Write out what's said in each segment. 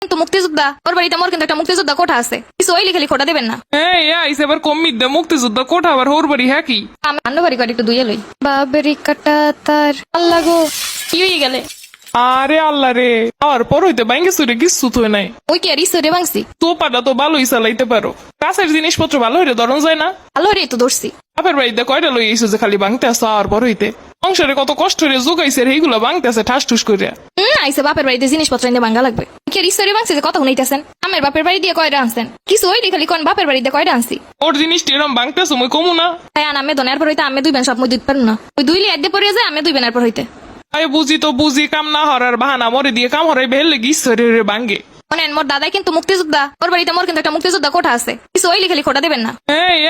কিন্তু মুক্তিযোদ্ধা ওর বাড়িতে মোর কিন্তু একটা মুক্তিযোদ্ধা কোঠা আছে, কিছু ওই খালি খোটা দেবেন না। আইসে আবার কম্মির দে মুক্তিযুদ্ধ কোঠা আবার হোর বাড়ি হ্যাঁ কি? আমি অন্য বাড়ি করে একটু দুইয়ে লই। বাবেরি কাটা তার আল্লাহ গো, কি হয়ে গেলে? আরে আল্লাহ রে, আর পর হইতে বাইঙ্গে সুরে কিচ্ছু তো নাই। ওই কি আর ইসরে ভাঙছি? তোপাটা তো ভালোই চালাইতে পারো, কাছের জিনিসপত্র ভালো হইলে ধরন যায় না। আল্লাহ রে তো ধরছি। বাপের বাড়িতে কয়টা লই এসো যে খালি ভাঙতে আসো আর পর হইতে? সংসারে কত কষ্ট রে জোগাইছে এইগুলো ভাঙতে আছে ঠাস ঠুস করে। আইসে বাপের বাড়িতে জিনিসপত্র এনে ভাঙা লাগবে। কি আর ইসরে ভাঙছি যে কথা শুনাইতেছেন? আমার বাপের বাড়ি দিয়ে কয়টা আনছেন? কিছু ওই খালি কোন বাপের বাড়িতে কয়টা আনছি? ওর জিনিসটি এরম ভাঙতে আসো মই কমু না। তাই আনামে দনের পর হইতে আমি দুই বেন সব মই দুধ পারু না। ওই দুইলে একদে পড়ে যায় আমি দুই বেনের পর হইতে। আরে বুঝি তো বুঝি, কাম না হরার বাহানা মরে দিয়ে কাম হরাই বেহলে গিয়ে রে ভাঙ্গে। শোনেন, মোর দাদাই কিন্তু মুক্তিযোদ্ধা, ওর বাড়িতে মোর কিন্তু একটা মুক্তিযোদ্ধা কোঠা আছে, কিছু ওই খালি খোটা দেবেন না।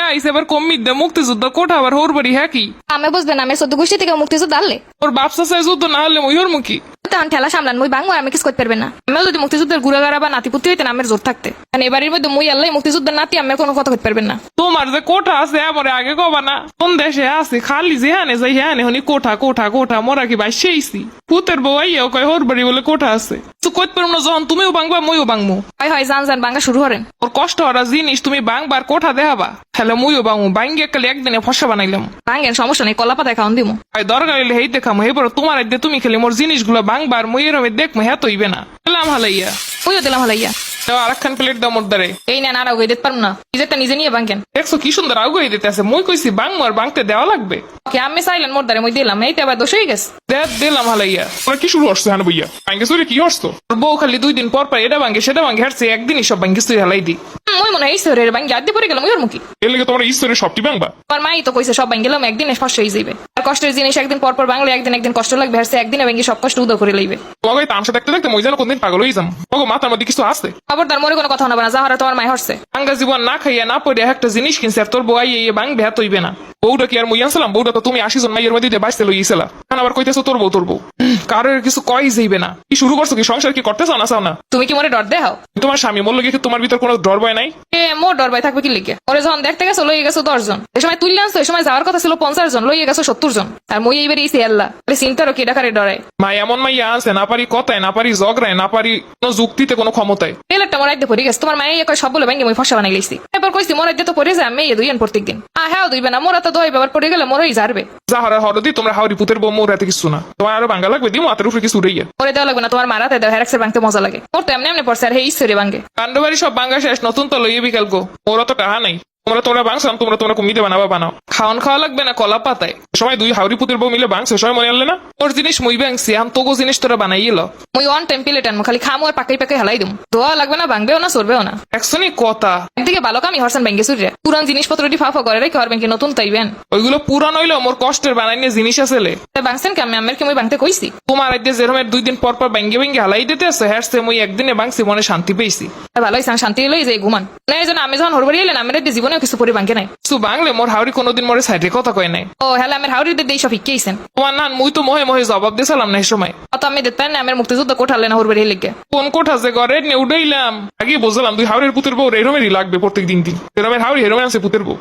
আইসে আবার কম্মির দে মুক্তিযুদ্ধ কোঠা আবার হোর বাড়ি হ্যাঁ কি? আমি বুঝবেন আমি 14 গোষ্ঠী থেকে মুক্তিযোদ্ধা আনলে ওর বাপসা চাই যুদ্ধ না হলে মইহর মুখী। তখন ঠেলা সামলান, মই বাংলা আমি কিছু করতে পারবেন না। আমিও যদি মুক্তিযুদ্ধের গুড়াগাড়া বা নাতিপুতি হইতেন আমের জোর থাকতে, কারণ এবারের মধ্যে মই আল্লাহ মুক্তিযুদ্ধের নাতি আমি কোনো কথা করতে পারবেন না। তোমার যে কোঠা আছে আমার আগে কবা না? কোন দেশে আছে খালি যেহানে যাই হ্যাঁ হনি কোঠা কোঠা কোঠা মোরা কি ভাই সেইছি পুতের বউ আইয়াও কয় হোর বাড়ি বলে কোঠা আছে। তো কইতে পারবো না, যখন তুমিও বাংবা মইও বাংমু। হয় হয় জান জান বাঙ্গা শুরু করেন। ওর কষ্ট হরা জিনিস তুমি বাংবার কোঠা দেখাবা, তাহলে মুইও বাংমু। বাঙ্গে কালি একদিনে ফসা বানাইলাম। বাঙ্গেন সমস্যা নেই, কলা পাতায় খাওয়ান দিমু। দরকার হইলে হেই দেখামু, এবার তোমার আইতে তুমি খেলে মোর জিনিসগুলো বাংবার মই এরমে দেখমু হ্যাঁ তৈবে না। এলাম হালাইয়া ওইও দিলাম হালাইয়া। আরেকখান প্লেট দাও মোর দ্বারে। এই নেন আর আগে দিতে পারবো না, নিজেরটা নিজে নিয়ে বাঙ্গেন। দেখছো কি সুন্দর আগুয়ে দিতে আছে। মই কইছি বাংমু আর বাংতে দেওয়া লাগবে। ওকে আমি চাইলেন মোর দ্বারে মই দিলাম, এইটা আবার দোষ হয়ে গেছে। দিলাম হালাইয়া। তোরা কি শুরু হচ্ছে হান বইয়া ভাঙ্গে চুরি কি হচ্ছে? ওর বউ খালি 2 দিন পর পর এটা ভাঙ্গে সেটা ভাঙ্গে হারছে, একদিনই সব ভাঙ্গে তুই হালাই দি। মই মনে হয় এই শহরের বাঙ্গি আদি পরে গেলাম ওর মুখী। এর লেগে তোমরা ঈশ্বরের সবটি ভাঙবা? আমার মাই তো কইছে সব ভাঙ্গিলাম একদিনে ফসা হয়ে যাবে। আর কষ্টের জিনিস একদিন পর পর বাংলা একদিন একদিন কষ্ট লাগবে, হারছে একদিনে ভাঙ্গি সব কষ্ট উদয় করে লইবে। তোমাকে তামসা দেখতে দেখতে মই যেন কোনদিন পাগল হয়ে যাম। ওগো মাথার মধ্যে কিছু আছে? খবরদার মোরে কোনো কথা না যা হারা তোমার মাই হরছে। ভাঙ্গা জীবন না খাইয়া না পড়ে একটা জিনিস কিনছে আর তোর বউ আইয়ে ভাঙবে হ্যাঁ তৈবে না। বউটা কি আর মই আনছিলাম? বউটা তো তুমি 80 জন মাইয়ের মধ্যে দিয়ে বাইসতে লইছিলা। এখন আবার কইতেছো তোর বউ তোর বউ। কারোর কিছু কই যাইবে না। কি শুরু করছো? কি সংসার কি করতে চাও না চাও না? তুমি কি মোরে ডর দেখাও? তোমার স্বামী মূল্য কি তোমার ভিতর কোনো ডর ভয় নাই? মোর ডর ভাই থাকবে কি লিখে? ওরে যখন দেখতে গেছো লইয়ে গেছো 10 জন, এই সময় তুললে আনছো, এই সময় যাওয়ার কথা ছিল 50 জন, লইয়ে গেছো 70 জন। আর মই এইবার ইসি আল্লাহ চিন্তারও কি ডাকারে ডরায়। মা এমন মাইয়া আনছে, না পারি কথায়, না পারি ঝগড়ায়, না পারি কোনো যুক্তিতে, কোনো ক্ষমতায়। টেলারটা মোর আইতে পড়ে গেছে, তোমার মায়ে কয় সব বলে ভাঙ্গে মই ফসা বানাই লাইছি। এরপর কইছি মোর আইতে তো পড়ে যায় মেয়ে দুইজন প্রত্যেক দিন। হ্যাঁ দুইবে না, মোরা তো দই ব্যাপার পড়ে গেলে মোরই যারবে। যা হরার হরদি তোমরা হাওরি পুতের বউ মোর হাতে কিছু না। তোমার আরো ভাঙ্গা লাগবে দিমো হাতের উপরে কিছু উড়াইয়া। ওরে দেওয়া লাগবে না, তোমার মারাতে দেওয়া হেরাক্সের ভাঙতে মজা লাগে। ওর তো এমনি এমনি পড়ছে আর হে ঈশ্বরে ভাঙ্গে। কান্ডবাড়ি সব ভাঙ্গা শেষ, নতুন তো লইয়ে বিকাল গো। ওরা তো টাহা নাই। তোমরা ভাঙছাম, তোমরা কমিতে বানাবা বানাও। খাওয়ান খাওয়া লাগবে না কলা পাতায়। সময় 2 হাওরি পুতের বউ মিলে ভাঙছে, সময় মনে আনলে না? তোর জিনিস মুই ভাঙছি, এখন তোগো জিনিস তোরা বানাইল। মই অন টাইম প্লেট আনবো, খালি খামো আর পাকাই পাকাই হালাই দিম। দোয়া লাগবে না, ভাঙবেও না সরবেও না। একশনই কথা। একদিকে ভালো কামি হরছেন ব্যাঙ্গে সুরে, পুরান জিনিসপত্রটি ফাফা করে রেখে হরবেন কি নতুন তাইবেন। ওইগুলো পুরান হইলো মোর কষ্টের বানাই নিয়ে জিনিস আছে। ভাঙছেন কি? আমি আমের কি মই ভাঙতে কইছি? তোমার আইতে যেরমের 2 দিন পর পর ভাঙ্গে ভাঙ্গে হালাই দিতে আছে, হ্যাঁ মুই একদিনে ভাঙছি, মনে শান্তি পেয়েছি। ভালো হয়েছে, শান্তি লই যে ঘুমান না। এই জন্য আমি যখন হরবাড়ি এলেন আমার জীবনেও কিছু পরে ভাঙ্গে নাই। কিছু বাংলে মোর হাওড়ি কোনোদিন মোরে সাইডে কথা কয় নাই। ও হ্যালো, আমার হাওড়ির বেদে সব শিখিয়েছেন। তোমার নান মুই তো মহে মহে জবাব দিয়েছিলাম না এই সময়। অত আমি দেখতে পারেন না, আমার মুক্তিযুদ্ধ কোঠালে না হরবাড়ি লেগে। কোন কোঠা যে ঘরে নিয়ে উঠাইলাম। আগে বুঝলাম 2 হাওরের পুতের বউ এরমেরই লাগবে প্রত্যেক দিন। এরমের হাওরি হেরমে আছে পুতের বউ।